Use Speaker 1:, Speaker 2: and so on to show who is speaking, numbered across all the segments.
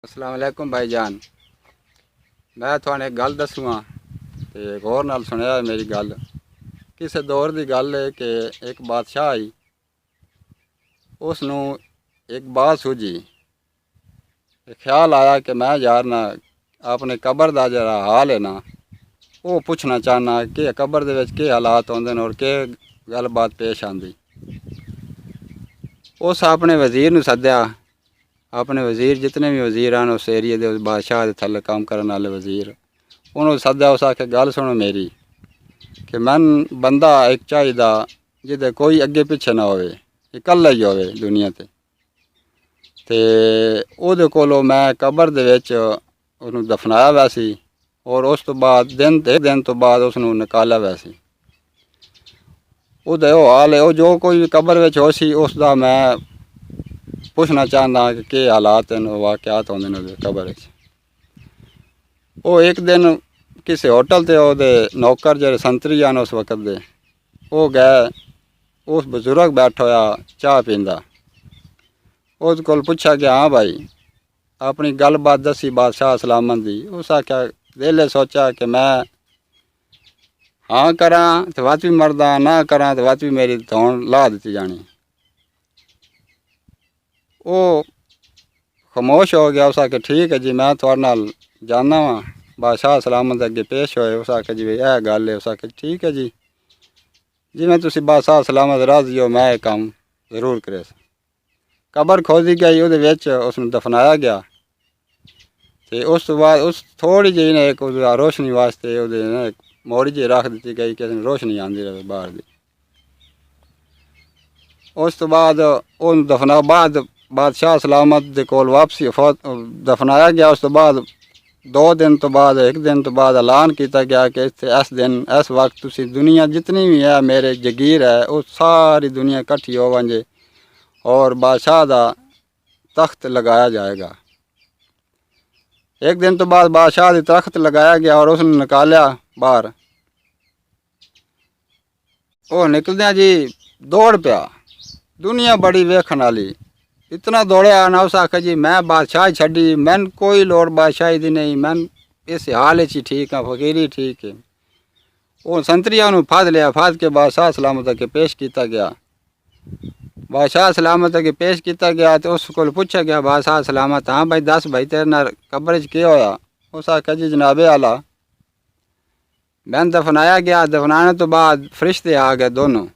Speaker 1: अस्सलाम वालेकुम भाईजान। मैं थोड़े एक गल दसूँगा तो गौर नाल सुनिया मेरी गल। किस दौर की गल है कि एक बादशाह आई, उसनू एक बात सूझी, ख्याल आया कि मैं यार ना अपने कबर का जरा हाल है ना वो पुछना चाहना कि कबर दे विच के हालात होंदे और के गल बात पेश आंदी। उस अपने वजीर नू सद्या। अपने वजीर जितने भी वजीर हैं उस एरिए के उस बादशाह के थले काम करने वाले वजीर उन्होंने सद्या। उस आखे गल सुनो मेरी कि मन बंदा एक चाहिदा जिदे कोई अगे पिछे ना होवे, इकल्ला ही होवे दुनिया ते ओहदे कोलों मैं कबर दे विच उहनूं दफनाया वै सी और उस तो बाद एक दिन तो बाद उसनूं निकाला वै सी। ओहदा ओह हाल है, जो कोई कबर विच हो सी उसदा मैं पुछना चाहता कि के हालात हैं वाकयात होंदे ने कबर। वो एक दिन किसी होटल ते ओहदे नौकर जेह्ड़े संतरी हैं उस वक्त दे वो गए, उस बजुर्ग बैठा होया चाह पींदा। उस कोल पुछा कि हाँ भाई अपनी गल बात दसी बादशाह सलामत दी। उस आख्या दिल सोचा कि मैं हाँ करा तो वत भी मरदा, ना करा तो वत भी मेरी धौन ला दी जानी। वो खामोश हो गया। उस आखे ठीक है जी मैं थोड़े नाल जाना वा बादशाह सलामत अगे पेश होए। उस आखे जी यह गल है। उस आखे ठीक है जी जिमें तुसी बादशाह सलामत राजी हो मैं काम जरूर करे। कबर खोदी गई, उहदे विच उसनूं दफनाया गया ते उस तो बाद उस थोड़ी जी ने एक रोशनी वास्ते उहदे एक मोड़ी जी रख दी गई कि रोशनी आती रहे बाहर दी। उस तो बाद उन्हें दफना बाद बादशाह सलामत दे कोल वापसी दफनाया गया। उस तो बाद 2 दिन तो बाद एक दिन तो बाद ऐलान किया गया कि इस दिन इस वक्त तुसी दुनिया जितनी भी है मेरे जगीर है वो सारी दुनिया इकट्ठी हो वंजे और बादशाह का तख्त लगाया जाएगा। एक दिन तो बाद बादशाह का तख्त लगाया गया और उसने निकालिया बाहर। वो निकलद्या जी दौड़ पिया, दुनिया बड़ी वेखण वाली इतना दौड़िया ना। उस आखे जी मैं बादशाह छड़ी, मैन कोई लोड़ बादशाही दी नहीं, मैन इस हाल ही ठीक है, फकीरी ठीक है। वो संतरिया फद लिया, फद के बादशाह सलामत अगे पेश किया गया। बादशाह सलामत अगे पेश किया गया तो उस को पूछा गया बादशाह सलामत हाँ भाई दस भाई तेरे नाल कबर च के होया। उस आखे जी जनाबे आला मैन दफनाया गया, दफनाने तो बाद फरिश्ते आ गए दोनों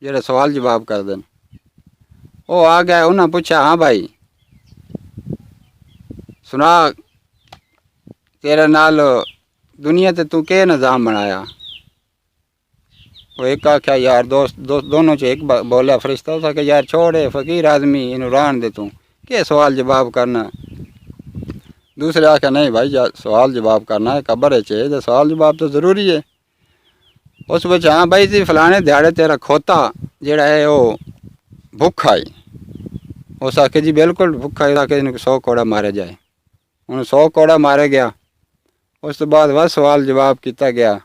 Speaker 1: जेड़े सवाल जवाब कर दें। वो आ गए, उन्हें पूछा हाँ भाई सुना तेरे नाल दुनिया ते तू के निज़ाम बनाया। वो एक आख्या यार दोनों च एक बोलिया फरिश्ता। उस आख्या यार छोड़े फकीर आदमी इन्हू रहन दे, तू के सवाल जवाब करना। दूसरे आख्या नहीं भाई सवाल जवाब करना है, कबर है तो सवाल जवाब तो ज़रूरी है। उस बच्च हाँ भाई जी फलाने दिहाड़े तेरा खोता जेड़ा है वो भुखा है। उस आखे जी बिल्कुल भुखा है, आके 100 कोड़ा मारे जाए। उन्हें 100 कोड़ा मारे गया। उस तो बाद बस सवाल जवाब किया गया।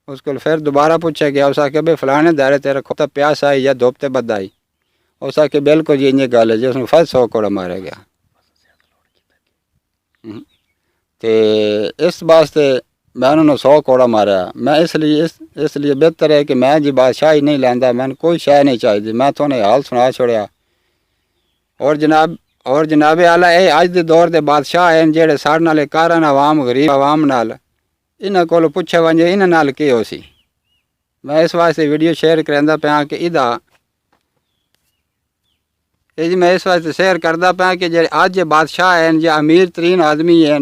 Speaker 1: उसको फिर दोबारा पूछा गया। उस आखे भाई फलाने दायरे तेरा खोता प्यास आई या धोपते बद आई। उस आखे बिल्कुल जी इं गल है जी। उसने फिर 100 कोड़ा मारा गया। तो इस वास्ते मैं उन्होंने 100 कोड़ा मारा। मैं इसलिए बेहतर है कि मैं जी बादशाही नहीं लैंदा, मैंने कोई शह नहीं चाहिए। मैं थोड़े हाल सुना छोड़िया। और जनाबे आला ये अज के दौर के बादशाह हैं जेड़े साढ़े नाल कारण आवाम गरीब आवाम नाल इन्हों को पुछे वंजे इन्होंने नाल के हो सी। मैं इस वास्ते वीडियो शेयर करता पाया कि मैं इस वास्ते शेयर करता पाया कि जे अज बादशाह हैं जो अमीर तरीन आदमी हैं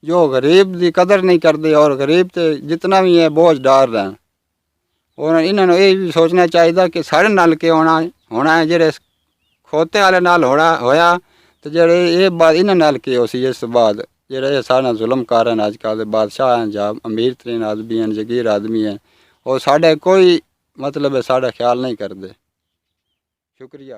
Speaker 1: जो गरीब की कदर नहीं करते और गरीब तो जितना भी है बोझ डाल रहे हैं। और इन्होंने ये भी सोचना चाहिए कि साढ़े नाल के होना है जेड़े खोते वाले नाल होया तो जेड़े ये बात इन्होंने नाल के हो सी। इस बाद जेड़े सारे जुल्म कर रहे हैं अजकल बादशाह हैं या अमीर तरीन आदमी हैं जगीर आदमी हैं और साढ़े कोई मतलब है साढ़ा ख्याल नहीं करते। शुक्रिया।